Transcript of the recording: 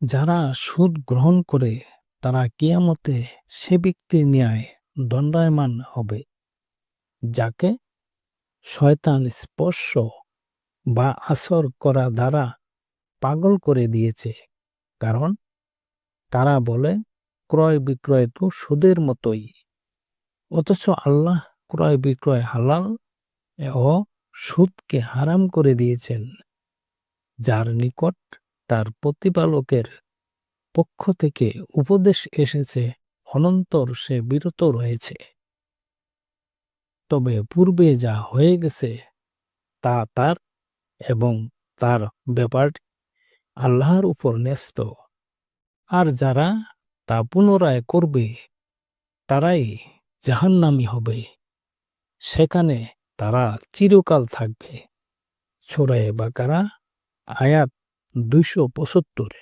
যারা সুদ গ্রহণ করে তারা কিয়ামতে সে ব্যক্তির ন্যায় দণ্ডায়মান হবে, যাকে শয়তান স্পর্শ বা আসর করা দ্বারা পাগল করে দিয়েছে। কারণ তারা বলে, ক্রয় বিক্রয় তো সুদের মতোই, অথচ আল্লাহ ক্রয় বিক্রয় হালাল ও সুদকে হারাম করে দিয়েছেন। যার নিকট তার প্রতিপালকের পক্ষ থেকে উপদেশ এসেছে, অনন্তর সে বিরত রয়েছে। তবে পূর্বে যা হয়ে গেছে তা তার এবং তার ব্যাপার আল্লাহর উপর ন্যস্ত। আর যারা তা পুনরায় করবে তারাই জাহান্নামী হবে, সেখানে তারা চিরকাল থাকবে। সূরা বাকারা আয়াত 275।